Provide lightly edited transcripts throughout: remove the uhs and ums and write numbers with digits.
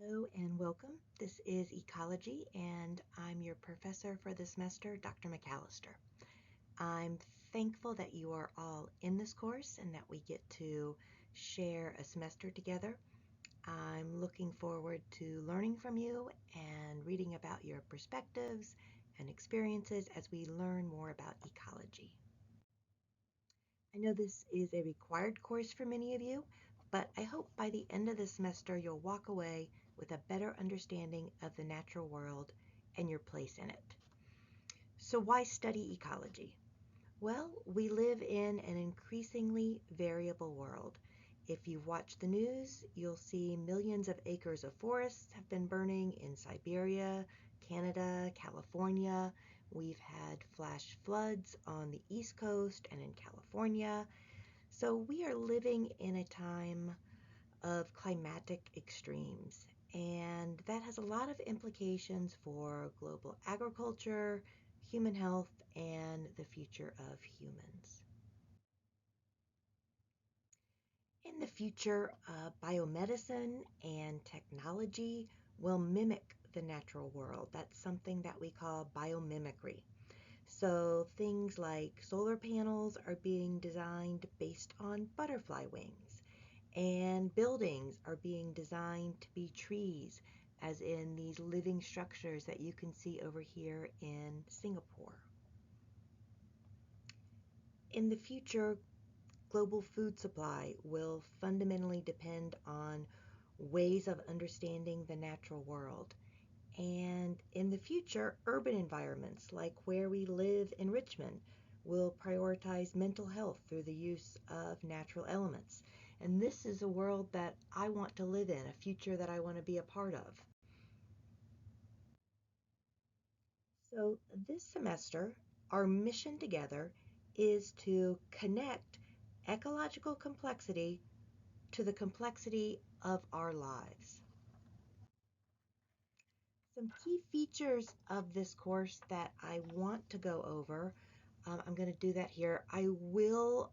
Hello and welcome. This is Ecology, and I'm your professor for the semester, Dr. McAllister. I'm thankful that you are all in this course and that we get to share a semester together. I'm looking forward to learning from you and reading about your perspectives and experiences as we learn more about ecology. I know this is a required course for many of you, but I hope by the end of the semester you'll walk away with a better understanding of the natural world and your place in it. So why study ecology? Well, we live in an increasingly variable world. If you watch the news, you'll see millions of acres of forests have been burning in Siberia, Canada, California. We've had flash floods on the East Coast and in California. So we are living in a time of climatic extremes, and that has a lot of implications for global agriculture, human health, and the future of humans. In the future, biomedicine and technology will mimic the natural world. That's something that we call biomimicry. So things like solar panels are being designed based on butterfly wings, and buildings are being designed to be trees, as in these living structures that you can see over here in Singapore. In the future, global food supply will fundamentally depend on ways of understanding the natural world. And in the future, urban environments like where we live in Richmond will prioritize mental health through the use of natural elements. And this is a world that I want to live in, a future that I want to be a part of. So this semester, our mission together is to connect ecological complexity to the complexity of our lives. Some key features of this course that I want to go over, I'm going to do that here. I will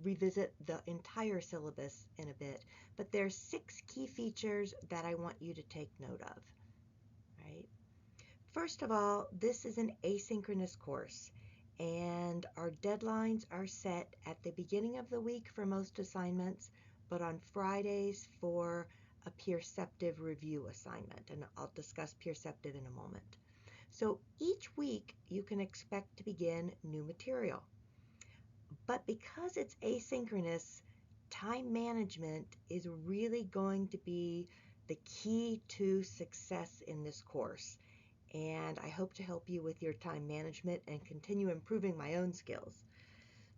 revisit the entire syllabus in a bit, but there are 6 key features that I want you to take note of, right? First of all, this is an asynchronous course, and our deadlines are set at the beginning of the week for most assignments, but on Fridays for a perceptive review assignment, and I'll discuss perceptive in a moment. So each week you can expect to begin new material. But because it's asynchronous, time management is really going to be the key to success in this course. And I hope to help you with your time management and continue improving my own skills.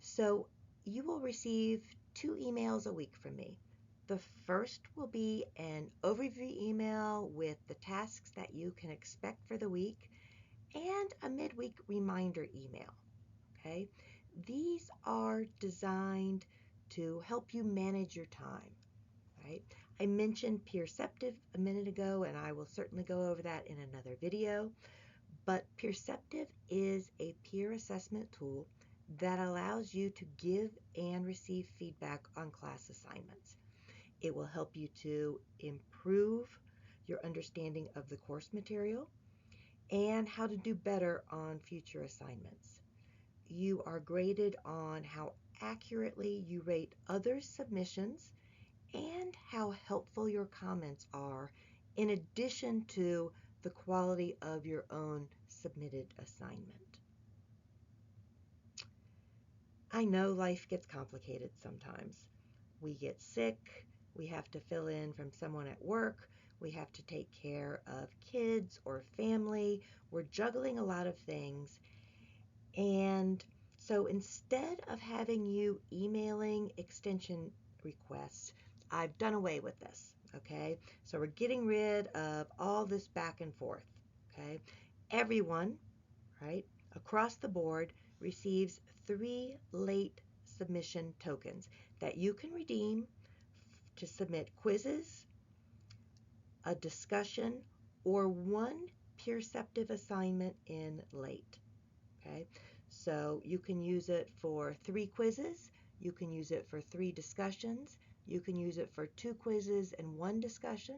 So you will receive 2 emails a week from me. The first will be an overview email with the tasks that you can expect for the week and a midweek reminder email. Okay? These are designed to help you manage your time, right? I mentioned Perceptive a minute ago, and I will certainly go over that in another video. But Perceptive is a peer assessment tool that allows you to give and receive feedback on class assignments. It will help you to improve your understanding of the course material and how to do better on future assignments. You are graded on how accurately you rate others' submissions and how helpful your comments are, in addition to the quality of your own submitted assignment. I know life gets complicated sometimes. We get sick, we have to fill in from someone at work, we have to take care of kids or family, we're juggling a lot of things. And so instead of having you emailing extension requests, I've done away with this, okay? So we're getting rid of all this back and forth, okay? Everyone, right, across the board receives 3 late submission tokens that you can redeem to submit quizzes, a discussion, or one perceptive assignment in late. Okay, so you can use it for 3 quizzes, you can use it for 3 discussions, you can use it for 2 quizzes and 1 discussion,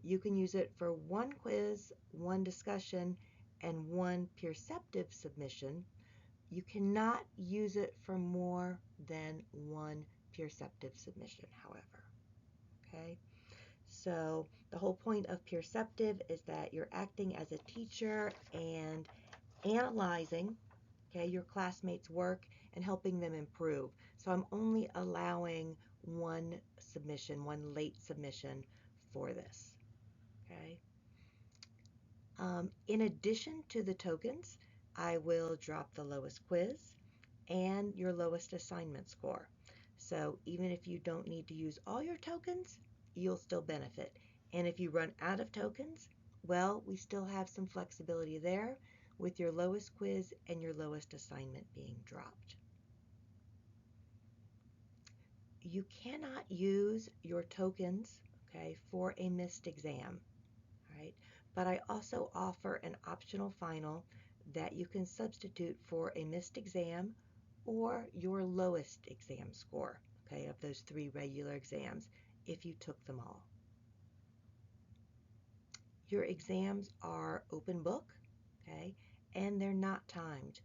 You can use it for one quiz, one discussion, and one perceptive submission. You cannot use it for more than one perceptive submission, however. Okay? So the whole point of perceptive is that you're acting as a teacher and analyzing, okay, your classmates' work and helping them improve. So I'm only allowing one submission, one late submission for this. Okay. In addition to the tokens, I will drop the lowest quiz and your lowest assignment score. So even if you don't need to use all your tokens, you'll still benefit. And if you run out of tokens, well, we still have some flexibility there with your lowest quiz and your lowest assignment being dropped. You cannot use your tokens, okay, for a missed exam, right? But I also offer an optional final that you can substitute for a missed exam or your lowest exam score, okay, of those 3 regular exams if you took them all. Your exams are open book, okay, and they're not timed,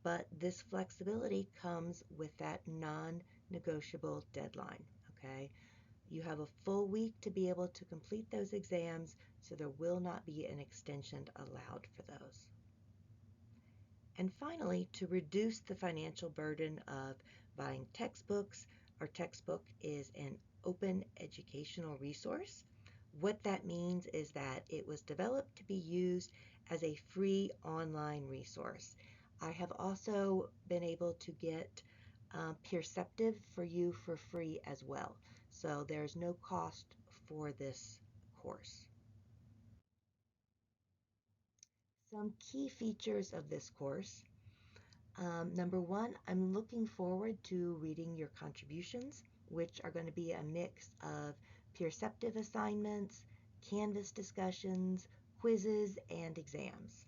but this flexibility comes with that non-negotiable deadline, okay? You have a full week to be able to complete those exams, so there will not be an extension allowed for those. And finally, to reduce the financial burden of buying textbooks, our textbook is an open educational resource. What that means is that it was developed to be used as a free online resource. I have also been able to get Perceptive for you for free as well. So there's no cost for this course. Some key features of this course. Number one, I'm looking forward to reading your contributions, which are going to be a mix of perceptive assignments, Canvas discussions, quizzes, and exams.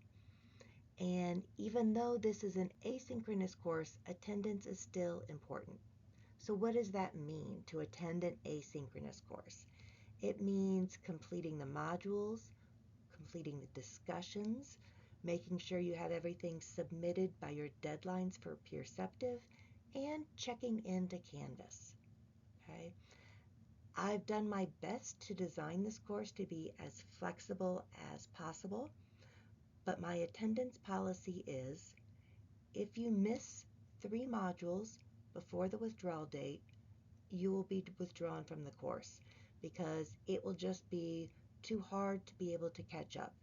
And even though this is an asynchronous course, attendance is still important. So what does that mean to attend an asynchronous course? It means completing the modules, completing the discussions, making sure you have everything submitted by your deadlines for Perceptive, and checking into Canvas. Okay? I've done my best to design this course to be as flexible as possible, but my attendance policy is if you miss 3 modules before the withdrawal date, you will be withdrawn from the course because it will just be too hard to be able to catch up.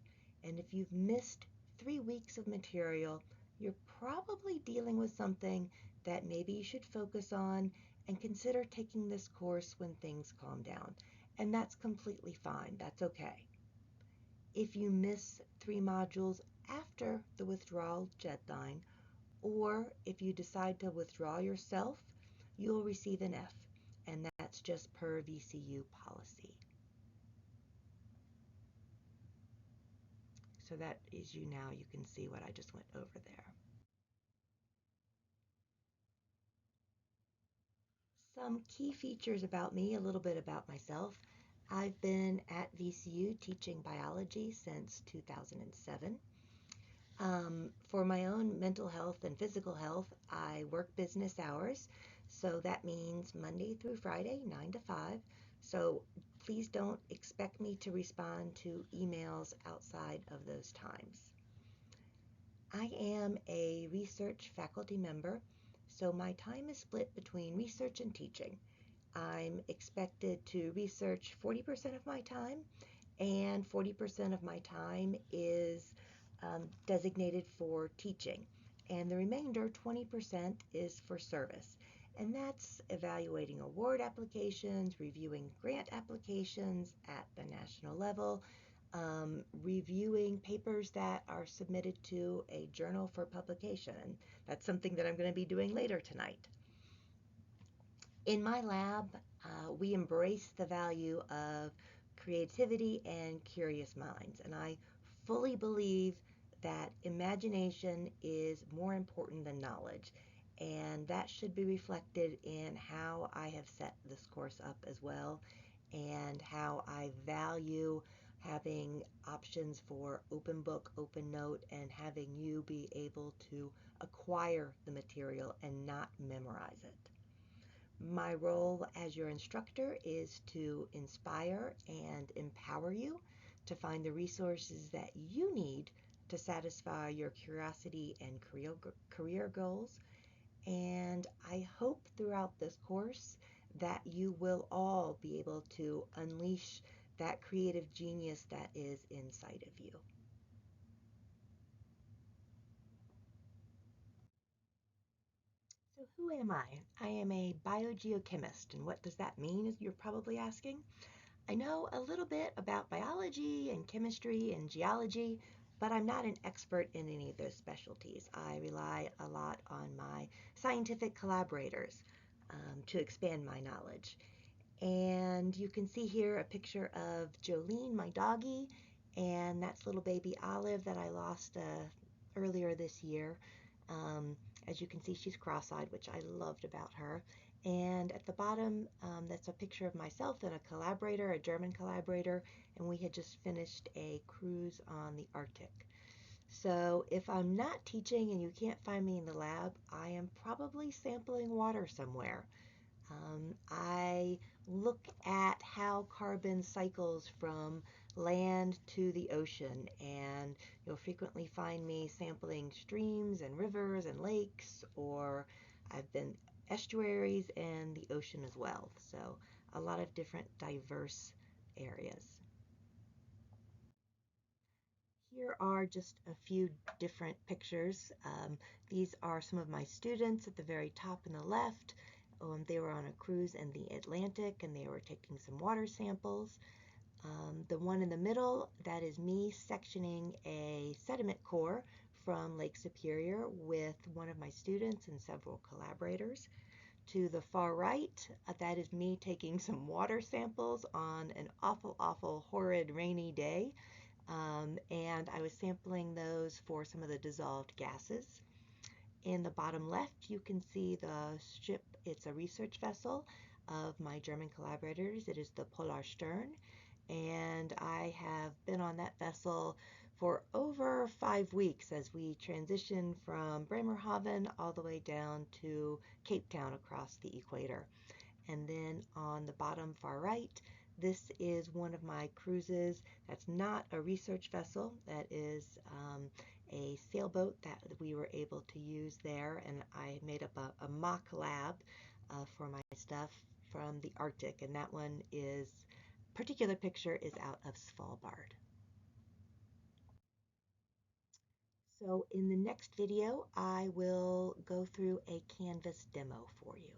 And if you've missed 3 weeks of material, you're probably dealing with something that maybe you should focus on and consider taking this course when things calm down. And that's completely fine. That's okay. If you miss 3 modules after the withdrawal deadline, or if you decide to withdraw yourself, you'll receive an F, and that's just per VCU policy. So that is you now. You can see what I just went over there. Some key features about me, a little bit about myself. I've been at VCU teaching biology since 2007. For my own mental health and physical health, I work business hours. So that means Monday through Friday, 9 to 5. So please don't expect me to respond to emails outside of those times. I am a research faculty member, so my time is split between research and teaching. I'm expected to research 40% of my time, and 40% of my time is designated for teaching. And the remainder, 20%, is for service. And that's evaluating award applications, reviewing grant applications at the national level, reviewing papers that are submitted to a journal for publication. And that's something that I'm going to be doing later tonight. In my lab, we embrace the value of creativity and curious minds, and I fully believe that imagination is more important than knowledge, and that should be reflected in how I have set this course up as well, and how I value having options for open book, open note, and having you be able to acquire the material and not memorize it. My role as your instructor is to inspire and empower you to find the resources that you need to satisfy your curiosity and career goals. And I hope throughout this course that you will all be able to unleash that creative genius that is inside of you. So who am I? I am a biogeochemist, and what does that mean, as you're probably asking? I know a little bit about biology and chemistry and geology, but I'm not an expert in any of those specialties. I rely a lot on my scientific collaborators to expand my knowledge. And you can see here a picture of Jolene, my doggie, and that's little baby Olive that I lost earlier this year. Um, as you can see, she's cross-eyed, which I loved about her. And at the bottom, that's a picture of myself and a collaborator, a German collaborator, and we had just finished a cruise on the Arctic. So if I'm not teaching and you can't find me in the lab, I am probably sampling water somewhere. I look at how carbon cycles from land to the ocean, and you'll frequently find me sampling streams and rivers and lakes, or I've been estuaries and the ocean as well. So a lot of different diverse areas. Here are just a few different pictures. These are some of my students at the very top in the left. They were on a cruise in the Atlantic and they were taking some water samples. The one in the middle, that is me sectioning a sediment core from Lake Superior with one of my students and several collaborators. To the far right, that is me taking some water samples on an awful, awful, horrid, rainy day. And I was sampling those for some of the dissolved gases. In the bottom left, you can see the ship. It's a research vessel of my German collaborators. It is the Polarstern, and I have been on that vessel for over 5 weeks as we transition from Bremerhaven all the way down to Cape Town across the equator. And then on the bottom far right, this is one of my cruises. That's not a research vessel. That is a sailboat that we were able to use there. And I made up a mock lab for my stuff from the Arctic. And that one is, particular picture is out of Svalbard. So in the next video, I will go through a Canvas demo for you.